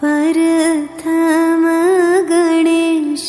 प्रथम गणेश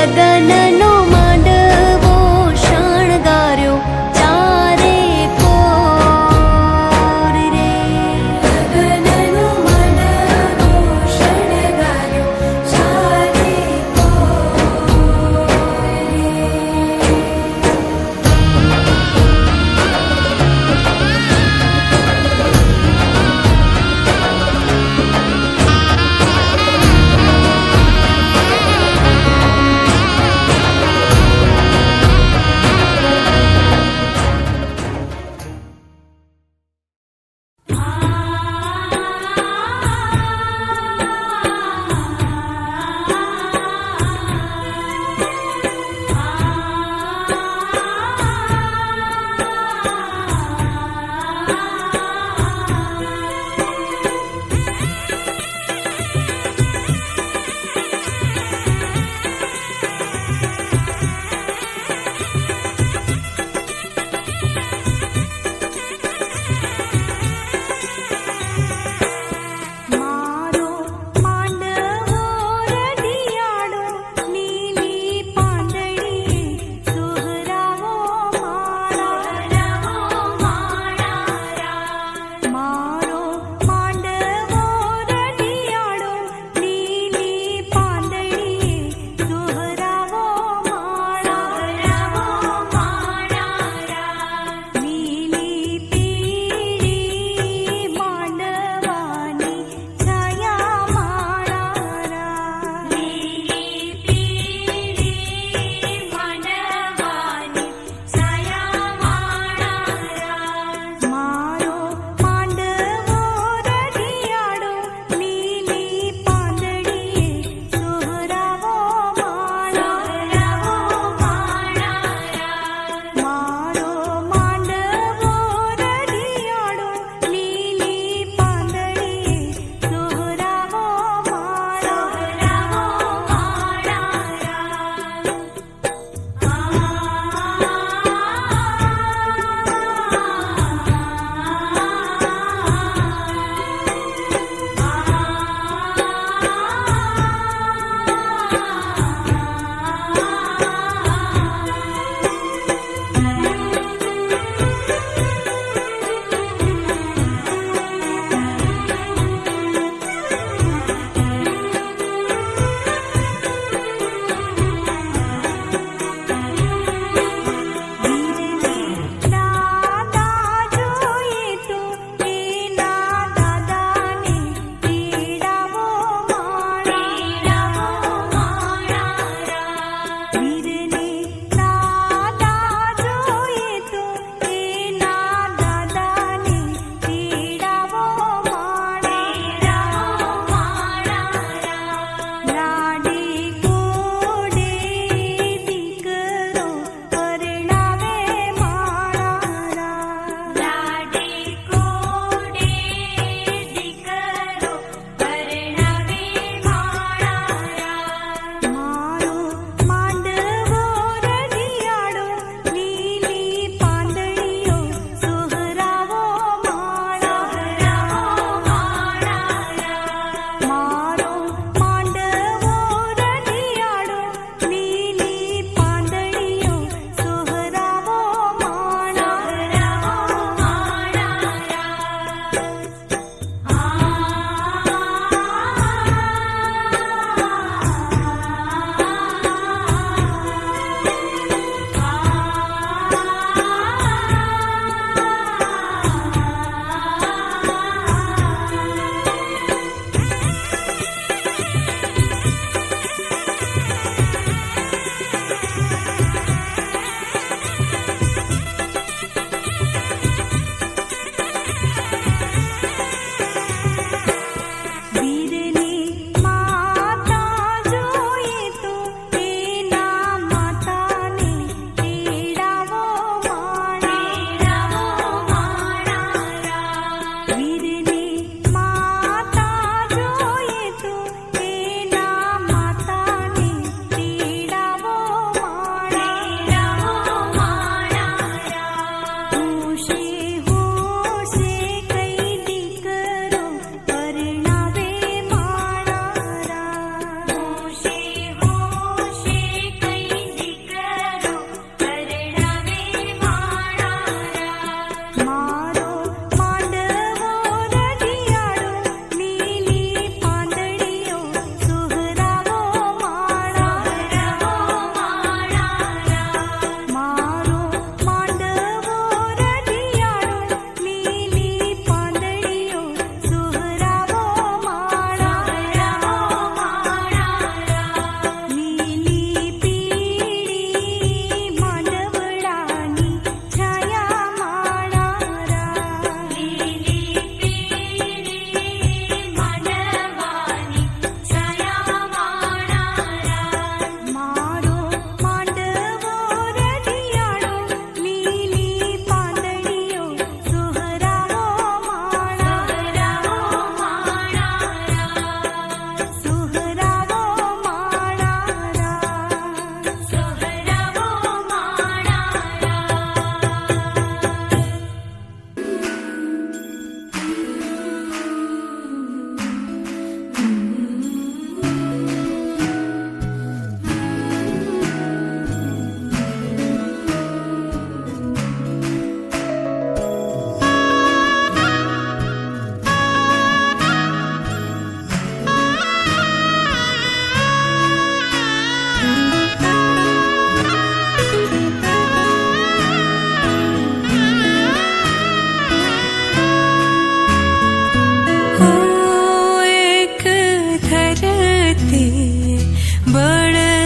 લગનનો માંડવો શણગાર્યો ચારે કોર રે. લગનનો માંડવો શણગાર્યો ચારે કોર રે.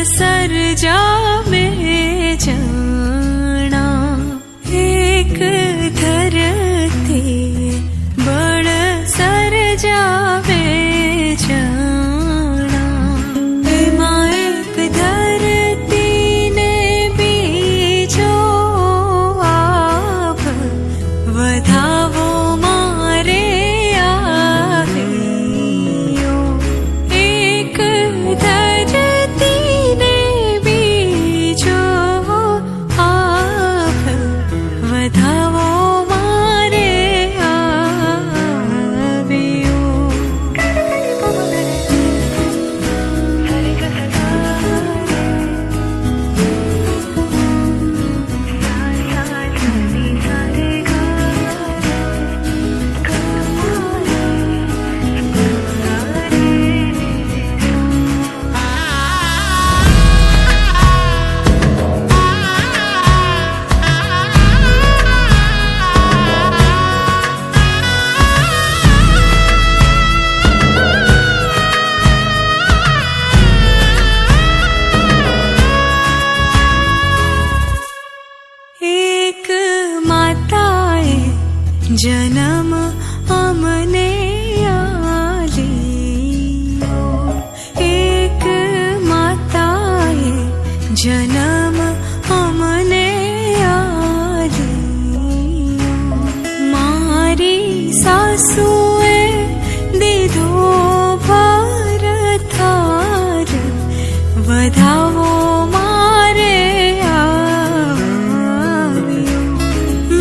सरजावे जाना एक धरती बड़ सरजावे जाना एमां एक धरती ने बीजो आप વધાવો મારે આવ્યો એક ધરતીને બીજો આપ વધાવો મારે આવ્યો એક માતાએ જન્મ અમને આલ્યો એક માતાએ જન્મ અમને આલ્યો મારી સાસુએ દીધો ભારતાર વધાવો મારે આવ્યો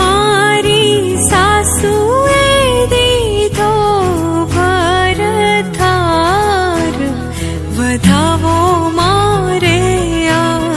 મારી સાસુએ દીધો ભારતાર વધાવો મારે આવ્યો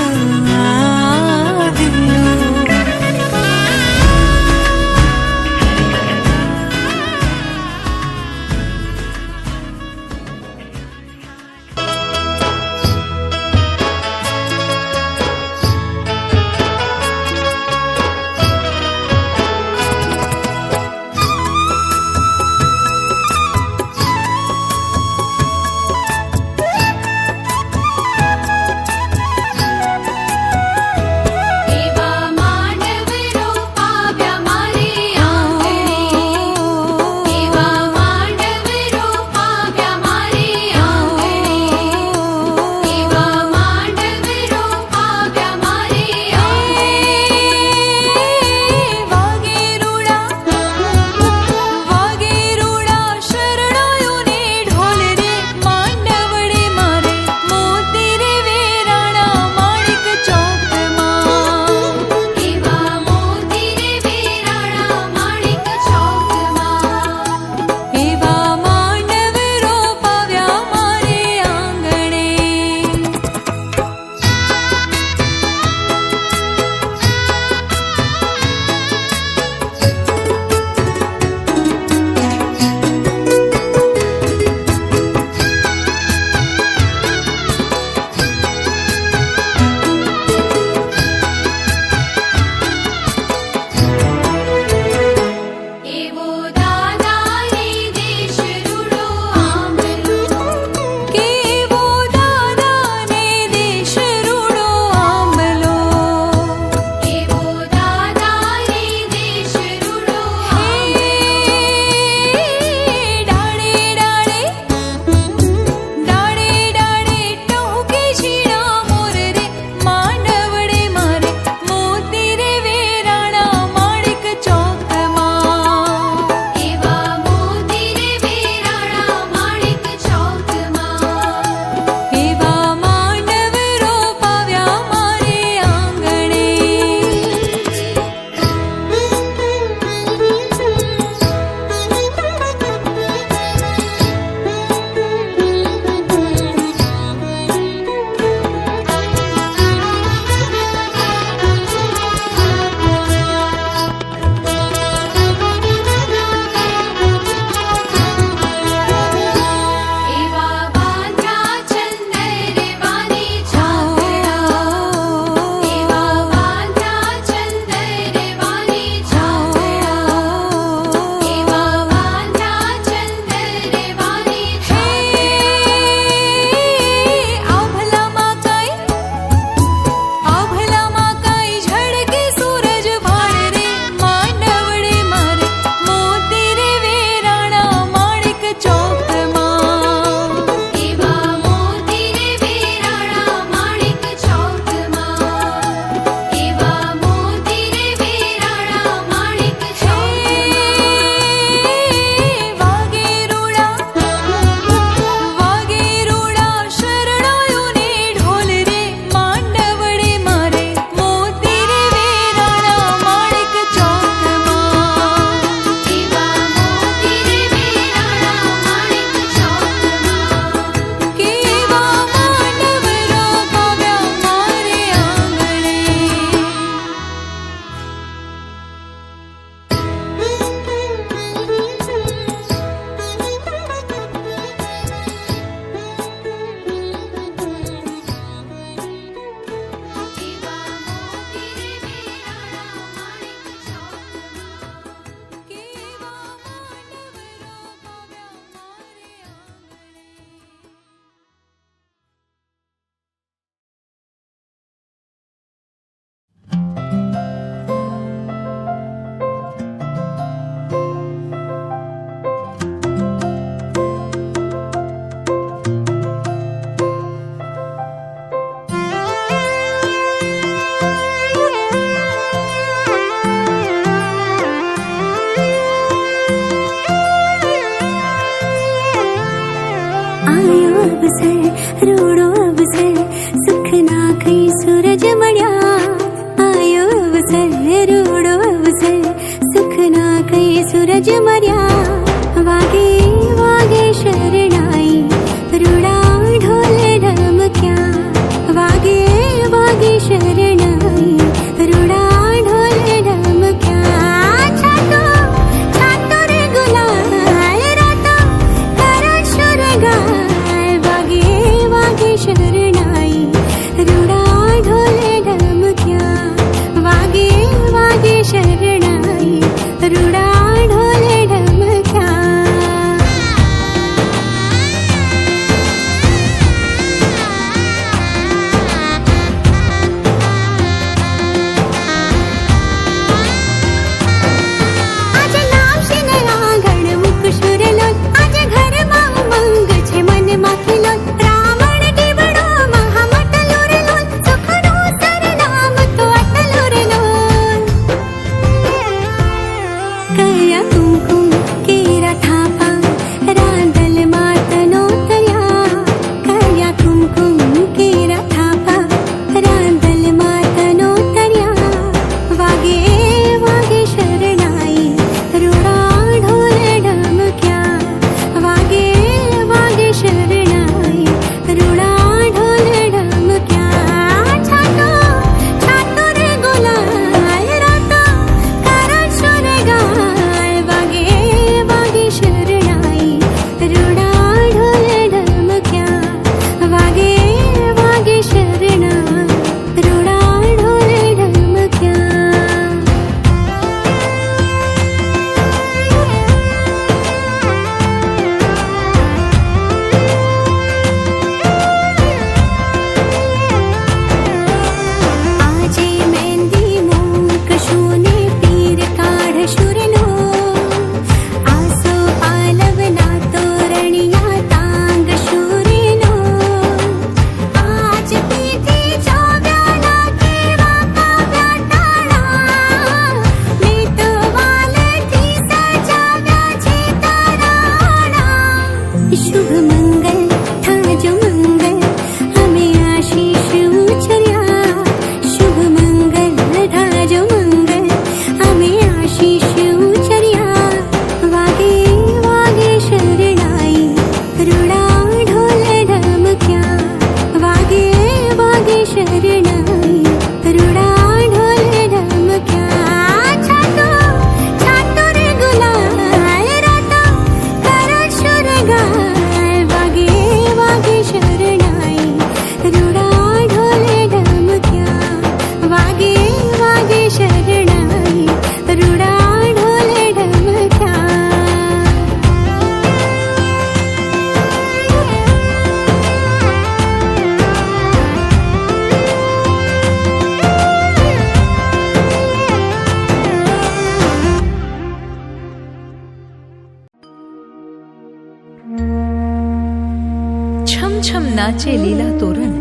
નાચે લીલા તોરણ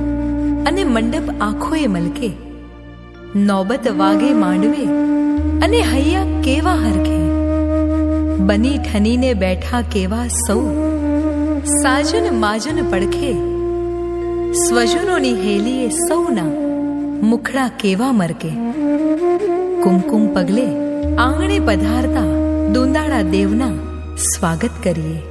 અને મંડપ આખોએ મલકે. નોબત વાગે માંડવે અને હૈયા કેવા હરખે. બની ઠનીને બેઠા કેવા સૌ, સાજન માજન પડખે. સ્વજનોની હેલીએ સૌના મુખડા કેવા મરકે. કુમકુમ પગલે આંગણે પધારતા દુંદાળા દેવના સ્વાગત કરીએ.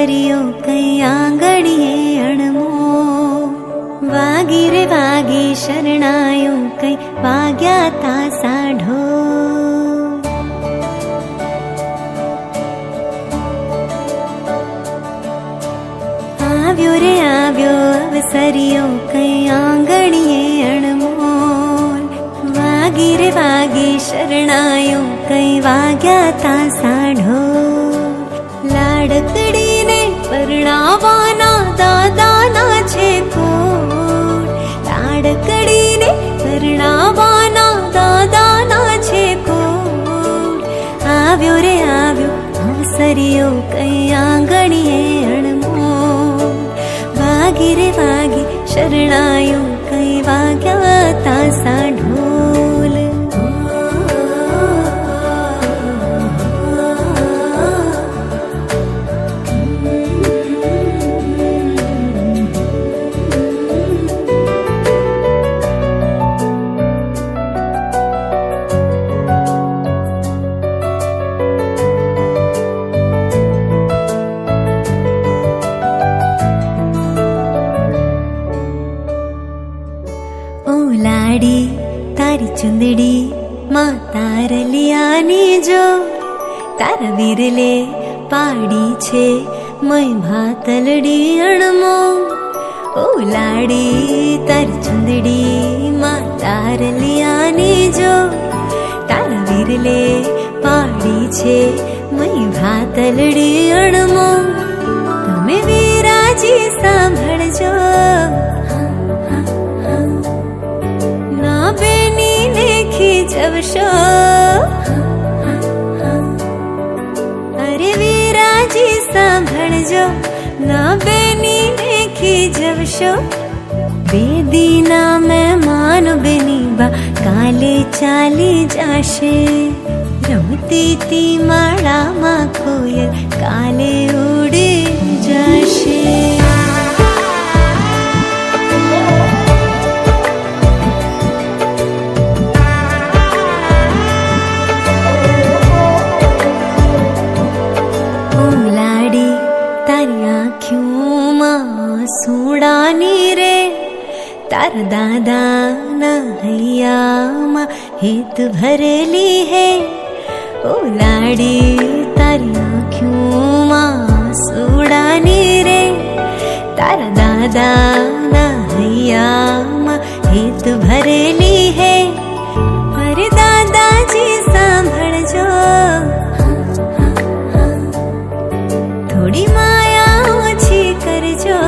अवसरियो कई आंगणिये अणमो वागी रे वागी शरणायो कई वाग्या ता साढो આવ્યો રે આવ્યો અવસરિયો કઈ આંગણીએ અણમોલ વાગી રે વાગી શરણાયો કઈ વાગ્યા તા સાઢો લાડકડીને પરણાવાના દાદાના છે કોડ લાડકડીને પરણાવાના દાદાના છે કોડ આવ્યો રે આવ્યો અવસરિયો કઈ આંગણીએ અણમોલ वागी रे वागी शरणायो कई वाग्या तासा ढोल लाडी तारी चुंदड़ी माँ तार लियानी जो तारा वीरले पाड़ी छे मैं भातलड़ी अणमो ओ लाडी तारी चुंदड़ी माँ तार लियानी जो तारा वीरले पाड़ी छे मैं भातलड़ी अणमो तमे वीराजी सांभळजो बेनी ने खीजवशो अरे वीराजी सांभळजो ना बेनी ने खीजवशो बेदीना मेहमान बेनी बा काले चाली जाशे रमती ती माळा मा कोयल काले उड़ी जाशे सुडानी रे तार दादा ना हैया माँ हित भरेली है ओ लाडी तारी आँखों माँ सुडानी रे तार दादा ना हैया माँ हित भरेली है अरे दादाजी सांभळजो थोड़ी माया ओछी करजो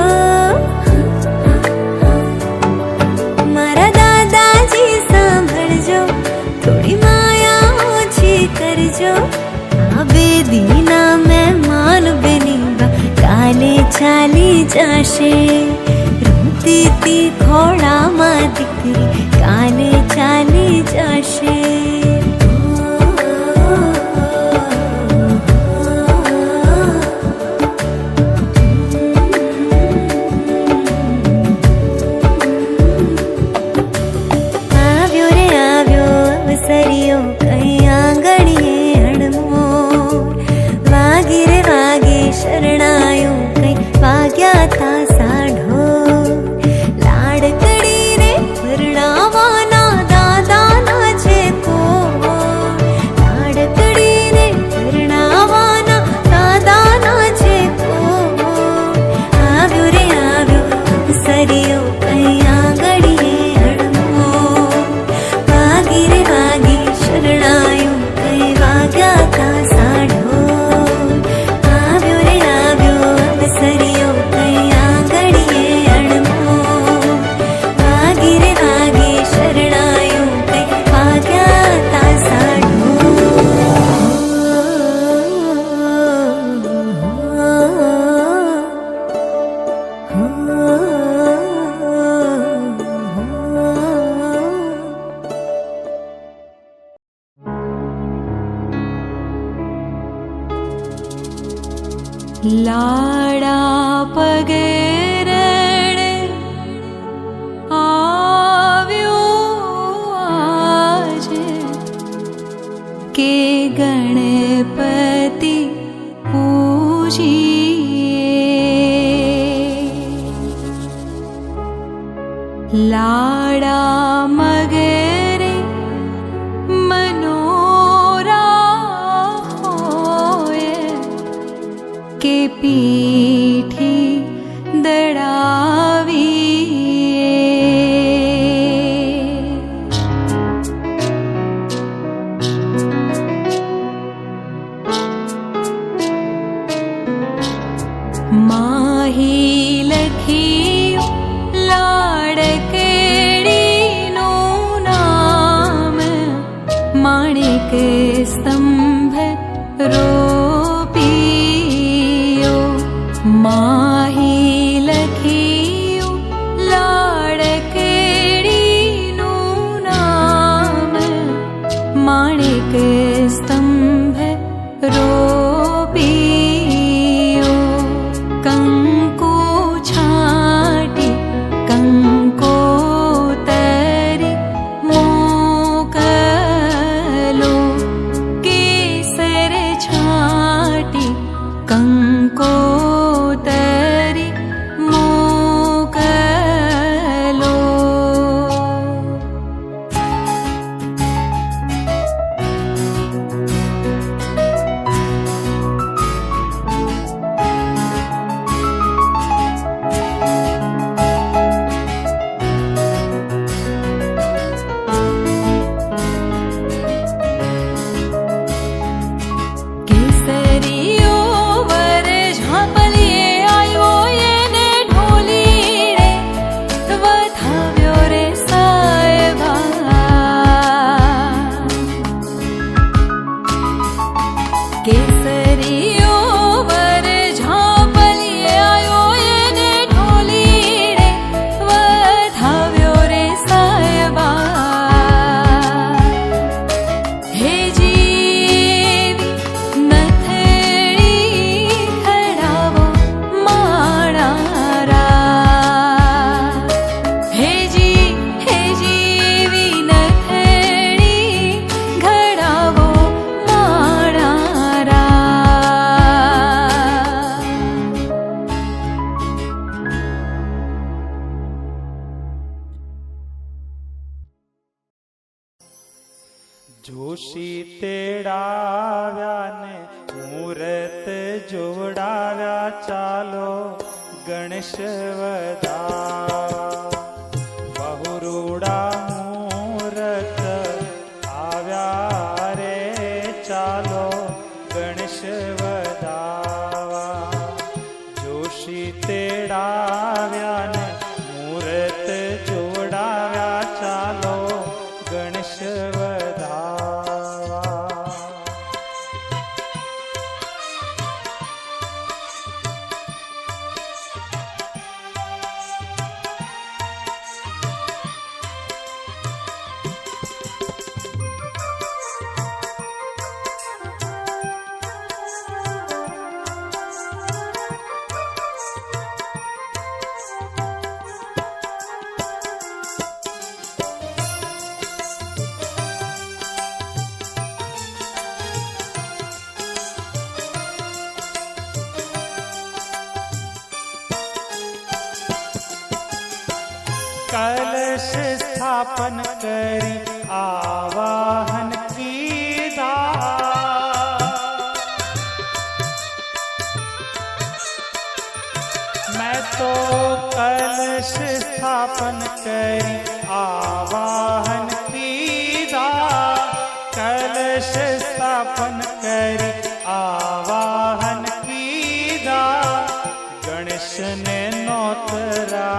करजो आ बेदीना मेहमान बेनीबा काले चाली जाशे रमती ती खोड़ा मा दीकरी काले चाली जाशे આવ્યો રે આવ્યો અવસરિયો કઈ આંગણીએ वागी रे वागी शरणायो कई वाग्या ता साढो लाडकड़ी ने परणावाना दादाना छे कोड लाडकड़ी ने परणावाना दादाना छे कोड આવ્યો રે આવ્યો અવસરિયો કઈ આંગણીએ અણમો વાગી રે વાગી શરણાયો કઈ વાગ્યા તા સાઢો लाड़ा पगेरण आव्यो आज के गणपति पूजिए જોશી તેડાવ્યા ને મૂરત જોડાવ્યા, ચાલો ગણેશ વધાવા. બહુરૂડા મૂરત આવ્યા રે, ચાલો ગણેશ વધાવા. જોશી તેડાવ્યા ને મૂરત જોડાવ્યા, ચાલો ગણેશ વધાવા. कलश स्थापन करी आवाहन कीधा, मैं तो कलश स्थापन करी आवाहन कीधा. कलश स्थापन करी आवाहन कीधा, गणेश ने नोतरा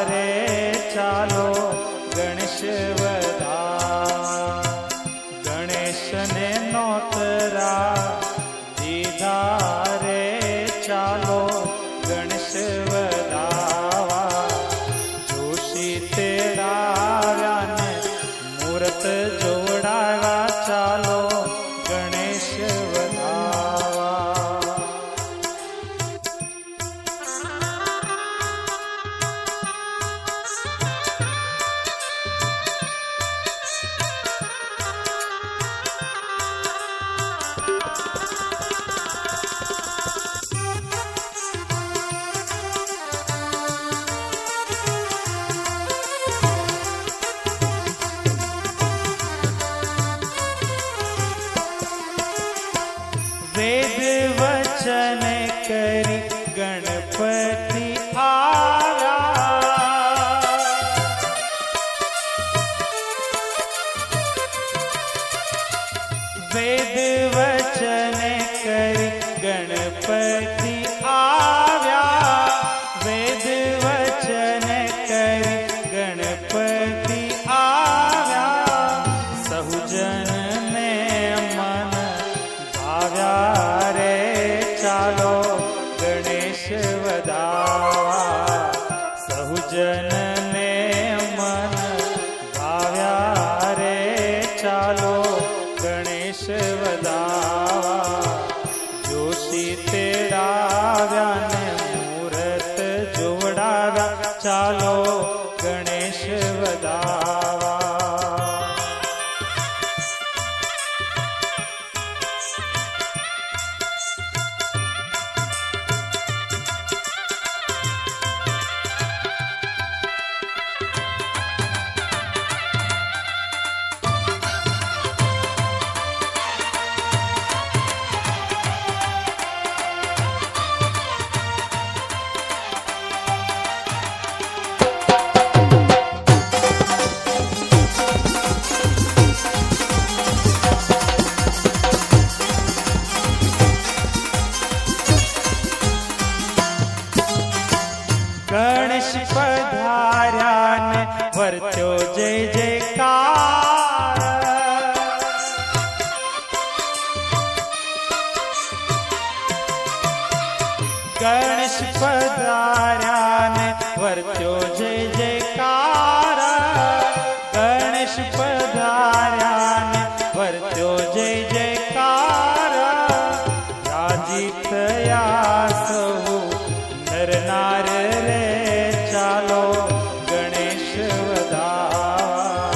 रे, ચાલો ગણેશ વધાવા. ગણેશ ને નોતરા દીધા રે, ચાલો ગણેશ વધાવા. જોશી તેડાવ્યા ને મૂરત જોડાવ્યા, ચાલો ગણેશ વધાવા. વેદ વચન કરી ગણપતિ આવ્યા, વેદ વચન કરી ગણપતિ આવ્યા, વેદ વચન કરી ગણપતિ આવ્યા. સહુજન ને મન ભાવ્યા રે, ચાલો ગણેશ વધાવા. સહુજન ને મન ભાવ્યા રે, ચાલો ગણેશ વધાવા. જોશી તેડાવ્યા ને મૂરત જોડાવ્યા, ચાલો ગણેશ વધાવા. ગણેશ પધાર્યા ને વર્ત્યો જય જયકાર. ગણેશ પધાર્યા ને વર્ત્યો જય જયકાર. ગણેશ પધાર્યા ને વર્ત્યો જય જયકાર. રાજી થયા સહુ નર નાર રે, ચાલો ગણેશ વધાવા.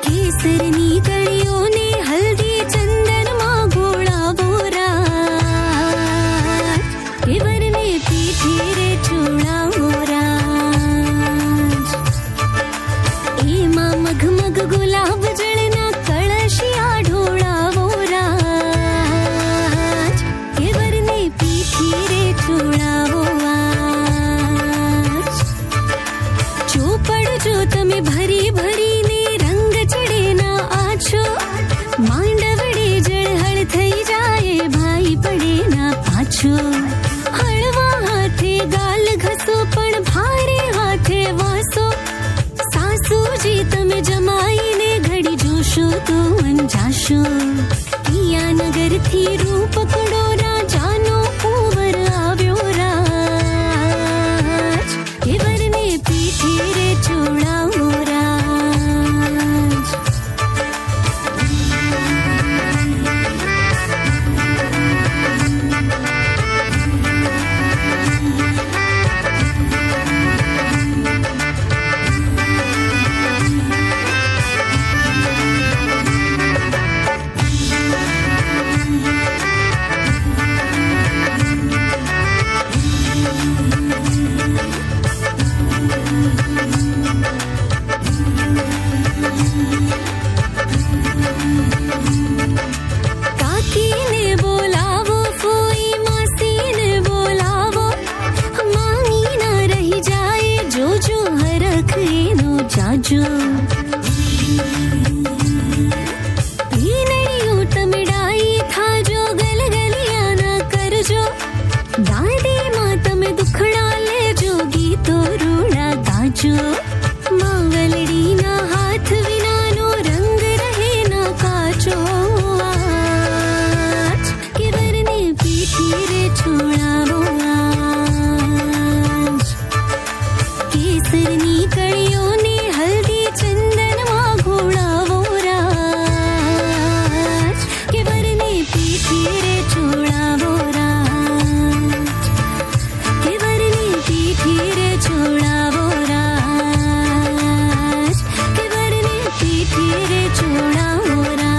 કેસરની કળીઓને હલ્દી ચંદનમાં ગોળાવો રાજ, કેવરને પીઠે રે ચોળાવો રાજ. એમાં મગમગ ગુલાબ જળના કળશિયા ઢોળાવો રાજ, કેવરને પીઠે રે ચોળાવો આજ. ચોપડ જો તમે ભરી ભરીને રંગ ચડે ના આછો, માંડવડે જળહળ થઈ જાય ભાઈ પડે ના પાછો. હળવા હાથે ગાલ ઘસો પણ ભારે હાથે વાસો, સાસુજી તમે જમાઈને ઘડી જોશો તો અંજાશો. પિયાનગરથી રૂપકડો રાજાનો કુંવર આવ્યો રાજ, કેવરને પીઠે રે ચોળાવો રાજ. કાકીને બોલાવો, ફોઈ માસીને બોલાવો, મામી ના રહી જાય જોજો હરખ એનો જાજો. પીનળિયું તમે ડાઈ થાજો, ગલગલિયા ના કરજો, દાદીમાં તમે દુખડા લેજો, ગીતો રૂડા ગાજો. માંગલડીના હાથ વિનાનો રંગ રહે ના કાચો આજ, કેવરને પીઠે રે ચોળાવો આજ. કેસરની કળીઓને હલ્દી ચંદનમાં ઘોળાવો રાજ, કેવરને પીઠે રે ચોળાવો રાજ, કેવરને પીઠે રે ચોળાવો રાજ, કેવરને પીઠે રે ચોળાવો રાજ.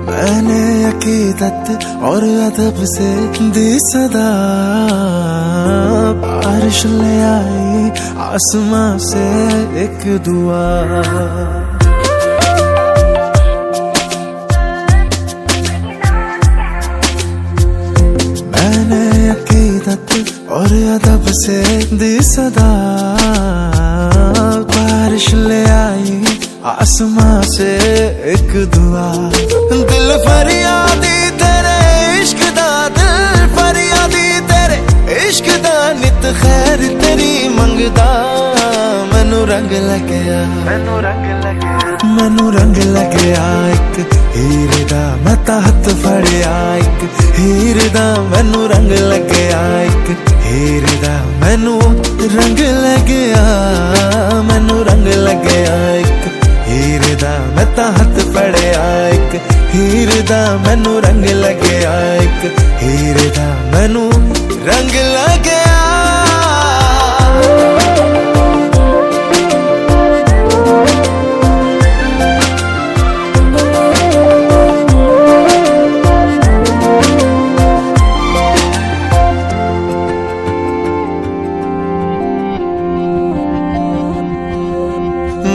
मैंने अकीदत और अदब से दी सदा, बारिश ले आई आसमां से एक दुआ. मैंने अकीदत और अदब से दी सदा, बारिश ले आई आसमां से एक दुआ. दिल फरियादी तेरे इश्क दा, दिल फरियादी तेरे इश्क दा, नित खैर तेरी मंगदा. मैनू रंग लग्या, मैनू रंग लग्या एक हीर दा, मैं तां हत्थ फड़िया एक हीर दा. मैनू रंग लग्या एक हीर दा, मैनू रंग लग्या, मैनू रंग लग्या एक हीर दा. मैं तां हत्थ फड़िया एक हीर दा, मैनू रंग लग्या एक हीर दा, मैनू रंग लग्या.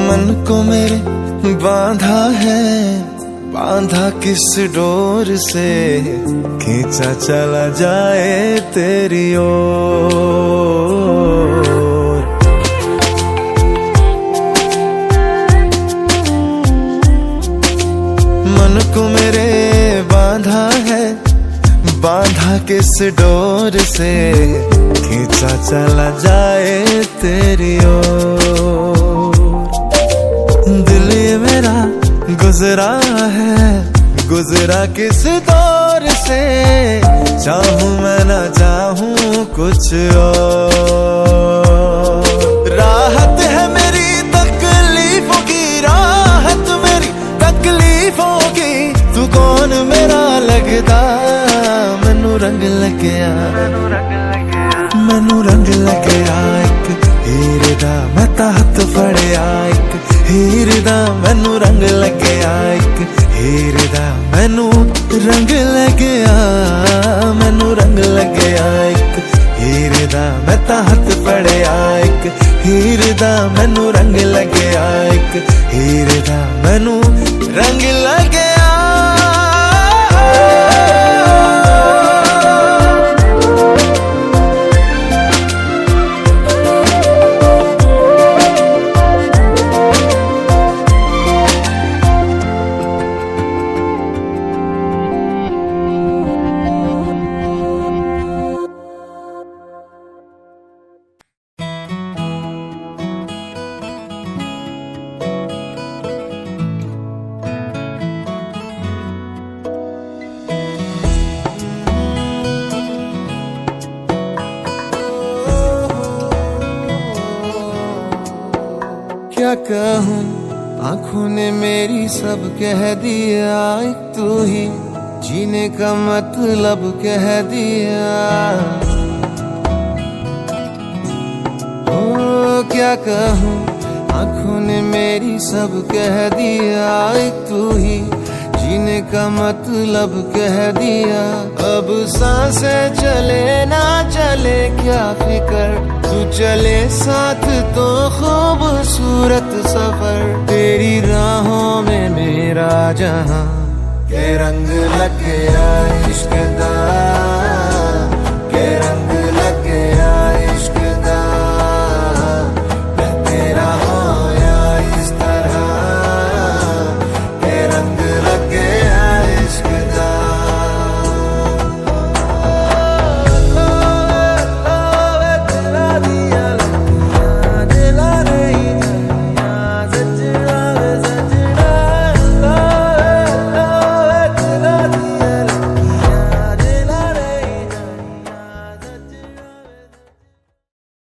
मन को मेरे बांधा है, बांधा किस डोर से, खींचा चला जाए तेरी ओर. मन को मेरे राह किस डोर से खींचा चला जाए तेरी ओर। दिल ये मेरा गुजरा है, गुजरा किस दौर से, चाहूं मैं ना चाहूं कुछ और। राहत है मेरी तकलीफों की, राहत मेरी तकलीफों की, तू कौन मेरा लगदा, मैनू रंग लग्या, मैनू रंग लग्या एक हीर दा, मैं तां हत्थ फड़िया एक हीर दा, मैनू रंग लग्या एक हीर दा, मैनू रंग लग्या, मैनू रंग लग्या एक हीर दा, मैं तां हत्थ फड़िया एक हीर दा, मैनू रंग लग्या एक हीर दा, मैनू रंग लग्या। क्या कहूँ आँखों ने मेरी सब कह दिया, एक तू ही जीने का मतलब कह दिया। ओ क्या कहूँ आँखों ने मेरी सब कह दिया, एक तू ही जीने का मतलब कह दिया। अब सांसें चले ना चले क्या फिकर, तू चले साथ तो खूबसूरत सफर, तेरी राहों में मेरा जहां के रंग लग गया इश्क दा।